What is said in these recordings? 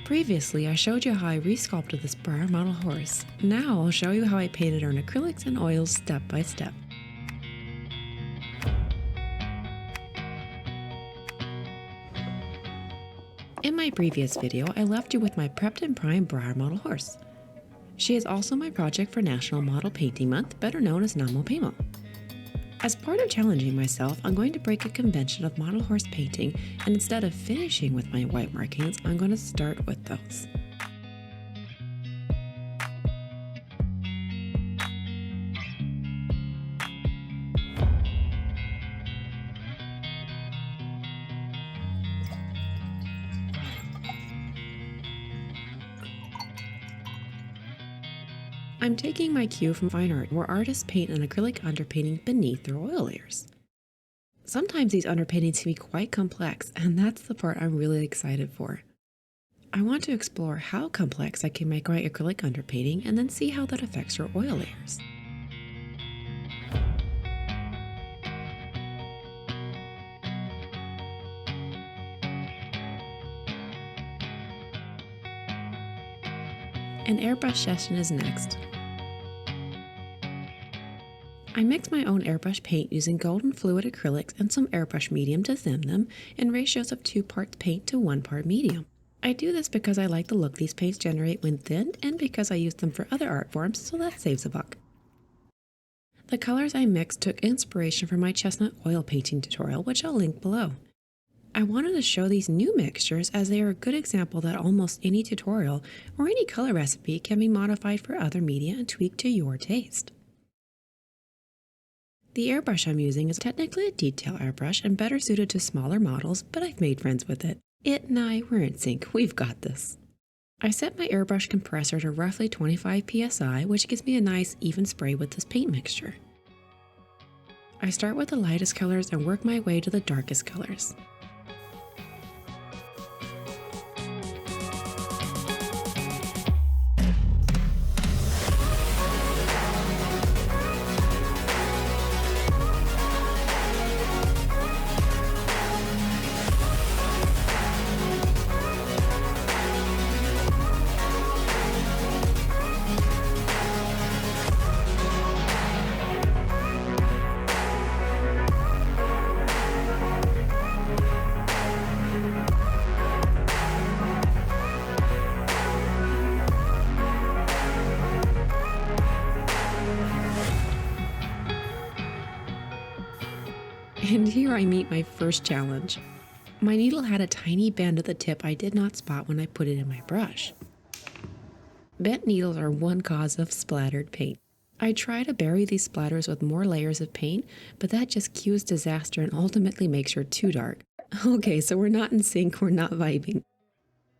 Previously, I showed you how I resculpted this Breyer model horse. Now I'll show you how I painted her in acrylics and oils step by step. In my previous video, I left you with my prepped and primed Breyer model horse. She is also my project for National Model Painting Month, better known as NaMoPaMo. As part of challenging myself, I'm going to break a convention of model horse painting, and instead of finishing with my white markings, I'm going to start with those. I'm taking my cue from fine art, where artists paint an acrylic underpainting beneath their oil layers. Sometimes these underpaintings can be quite complex, and that's the part I'm really excited for. I want to explore how complex I can make my acrylic underpainting and then see how that affects your oil layers. An airbrush session is next. I mix my own airbrush paint using golden fluid acrylics and some airbrush medium to thin them in ratios of 2 parts paint to 1 part medium. I do this because I like the look these paints generate when thinned and because I use them for other art forms, so that saves a buck. The colors I mixed took inspiration from my chestnut oil painting tutorial, which I'll link below. I wanted to show these new mixtures as they are a good example that almost any tutorial or any color recipe can be modified for other media and tweaked to your taste. The airbrush I'm using is technically a detail airbrush and better suited to smaller models, but I've made friends with it. It and I, we're in sync, we've got this. I set my airbrush compressor to roughly 25 psi, which gives me a nice even spray with this paint mixture. I start with the lightest colors and work my way to the darkest colors. And here I meet my first challenge. My needle had a tiny bend at the tip I did not spot when I put it in my brush. Bent needles are one cause of splattered paint. I try to bury these splatters with more layers of paint, but that just cues disaster and ultimately makes her too dark. Okay, so we're not in sync, we're not vibing.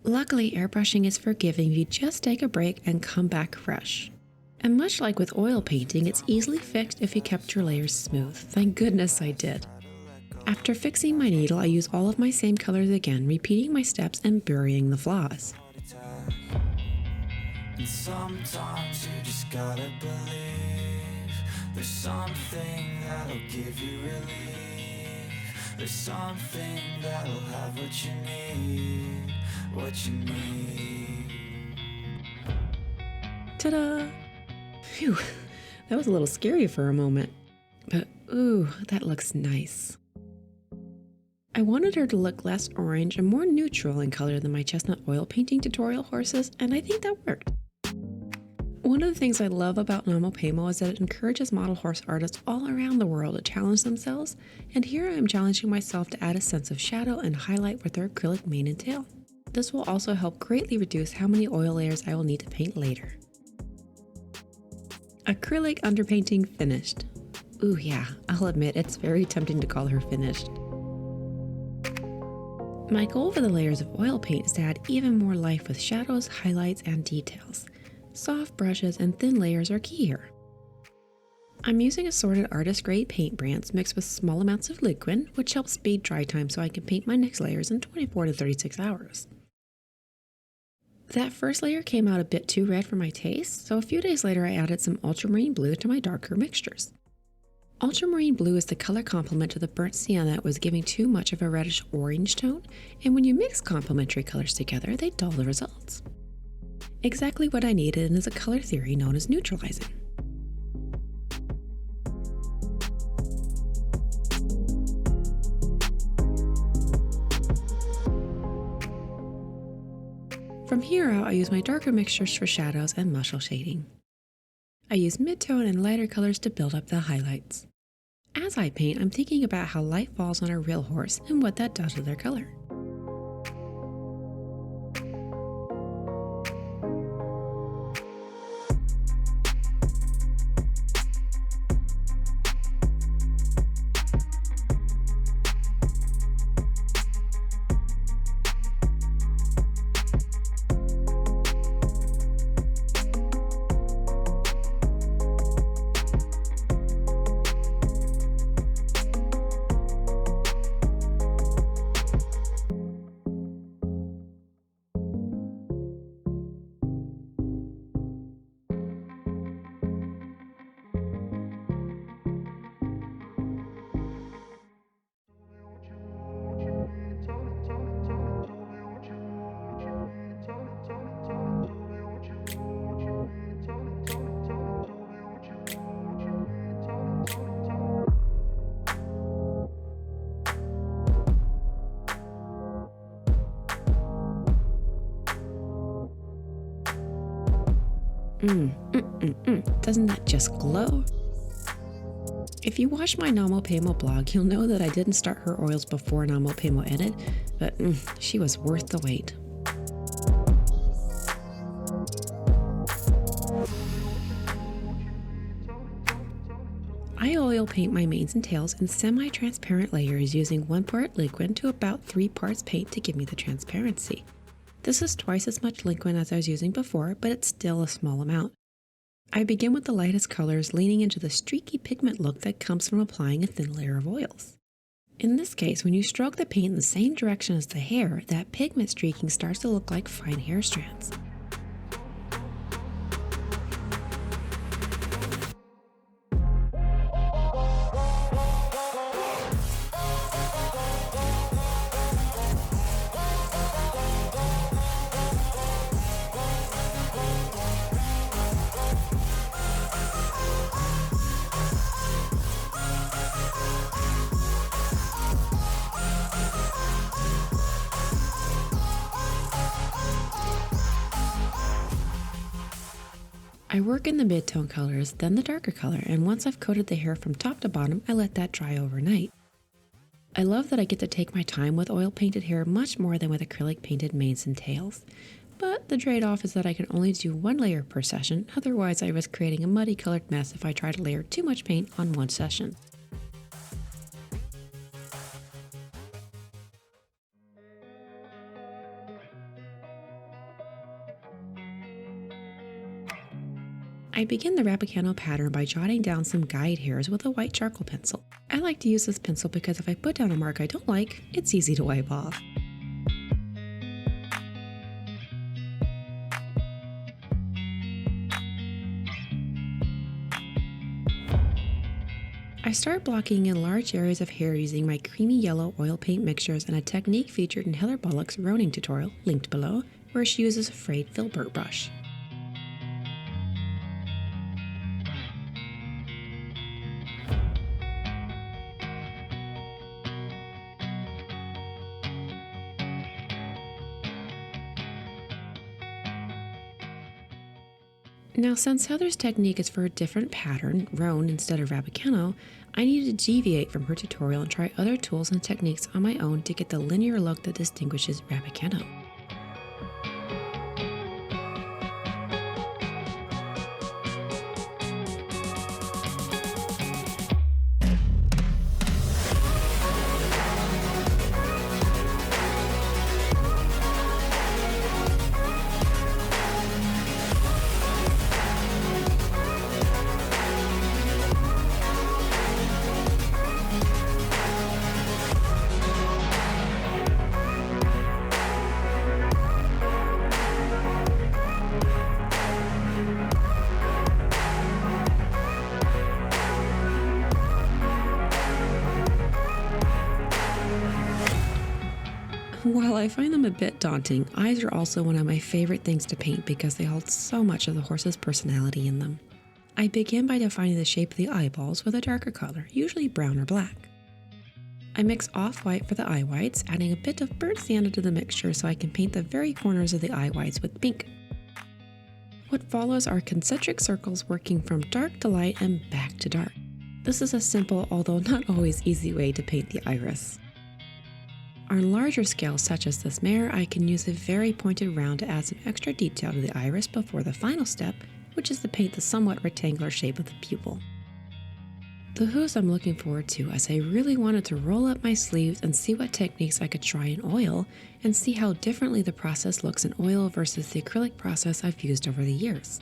Luckily, airbrushing is forgiving if you just take a break and come back fresh. And much like with oil painting, it's easily fixed if you kept your layers smooth. Thank goodness I did. After fixing my needle, I use all of my same colors again, repeating my steps and burying the flaws. And sometimes you just gotta believe there's something that'll give you relief. There's something that'll have what you need, what you need. Ta-da! Phew, that was a little scary for a moment. But ooh, that looks nice. I wanted her to look less orange and more neutral in color than my chestnut oil painting tutorial horses, and I think that worked. One of the things I love about NaMoPaMo is that it encourages model horse artists all around the world to challenge themselves, and here I am challenging myself to add a sense of shadow and highlight with their acrylic mane and tail. This will also help greatly reduce how many oil layers I will need to paint later. Acrylic underpainting finished. Ooh yeah, I'll admit it's very tempting to call her finished. My goal for the layers of oil paint is to add even more life with shadows, highlights, and details. Soft brushes and thin layers are key here. I'm using assorted artist-grade paint brands mixed with small amounts of liquid, which helps speed dry time so I can paint my next layers in 24 to 36 hours. That first layer came out a bit too red for my taste, so a few days later I added some ultramarine blue to my darker mixtures. Ultramarine blue is the color complement to the burnt sienna that was giving too much of a reddish orange tone, and when you mix complementary colors together, they dull the results. Exactly what I needed is a color theory known as neutralizing. From here out, I use my darker mixtures for shadows and muscle shading. I use mid-tone and lighter colors to build up the highlights. As I paint, I'm thinking about how light falls on a real horse and what that does to their color. Doesn't that just glow? If you watch my Namo Pemo blog, you'll know that I didn't start her oils before Namo Pemo ended, but she was worth the wait. I oil paint my manes and tails in semi-transparent layers using 1 part liquid to about 3 parts paint to give me the transparency. This is twice as much liquid as I was using before, but it's still a small amount. I begin with the lightest colors, leaning into the streaky pigment look that comes from applying a thin layer of oils. In this case, when you stroke the paint in the same direction as the hair, that pigment streaking starts to look like fine hair strands. I work in the mid-tone colors, then the darker color, and once I've coated the hair from top to bottom, I let that dry overnight. I love that I get to take my time with oil-painted hair much more than with acrylic painted manes and tails. But the trade-off is that I can only do 1 layer per session, otherwise I risk creating a muddy colored mess if I try to layer too much paint on one session. I begin the Rapicano pattern by jotting down some guide hairs with a white charcoal pencil. I like to use this pencil because if I put down a mark I don't like, it's easy to wipe off. I start blocking in large areas of hair using my creamy yellow oil paint mixtures and a technique featured in Heather Bullock's Roning tutorial, linked below, where she uses a frayed filbert brush. Now, since Heather's technique is for a different pattern, Roan instead of Rapicano, I needed to deviate from her tutorial and try other tools and techniques on my own to get the linear look that distinguishes Rapicano. While I find them a bit daunting, eyes are also one of my favorite things to paint because they hold so much of the horse's personality in them. I begin by defining the shape of the eyeballs with a darker color, usually brown or black. I mix off-white for the eye whites, adding a bit of burnt sienna to the mixture so I can paint the very corners of the eye whites with pink. What follows are concentric circles working from dark to light and back to dark. This is a simple, although not always easy way to paint the iris. On larger scales such as this mare, I can use a very pointed round to add some extra detail to the iris before the final step, which is to paint the somewhat rectangular shape of the pupil. The hooves I'm looking forward to, as I really wanted to roll up my sleeves and see what techniques I could try in oil and see how differently the process looks in oil versus the acrylic process I've used over the years.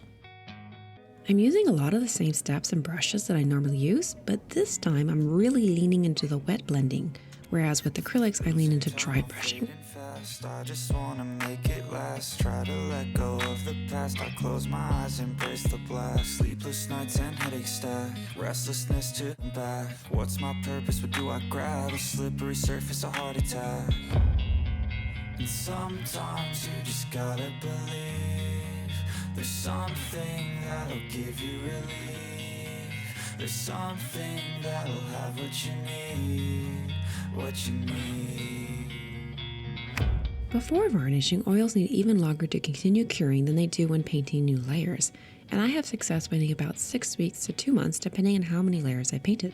I'm using a lot of the same steps and brushes that I normally use, but this time I'm really leaning into the wet blending, whereas with acrylics I lean into dry brushing. I just wanna make it last. Try to let go of the past. I close my eyes, embrace the blast. Sleepless nights and headaches stack. Restlessness to the back. What's my purpose? What do I grab? A slippery surface, a heart attack. And sometimes you just gotta believe. There's something that'll give you relief. There's something that'll have what you need. What you need. Before varnishing, oils need even longer to continue curing than they do when painting new layers, and I have success waiting about 6 weeks to 2 months depending on how many layers I painted.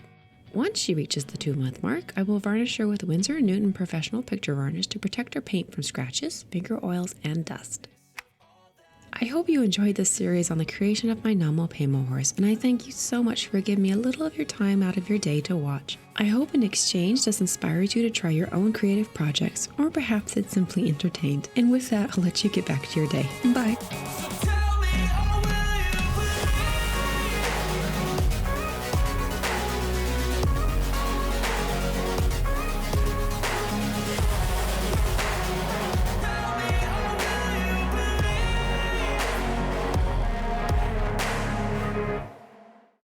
Once she reaches the 2-month mark, I will varnish her with Winsor & Newton Professional Picture Varnish to protect her paint from scratches, finger oils, and dust. I hope you enjoyed this series on the creation of my Namo Paymo horse, and I thank you so much for giving me a little of your time out of your day to watch. I hope in exchange this inspires you to try your own creative projects, or perhaps it's simply entertained. And with that, I'll let you get back to your day. Bye.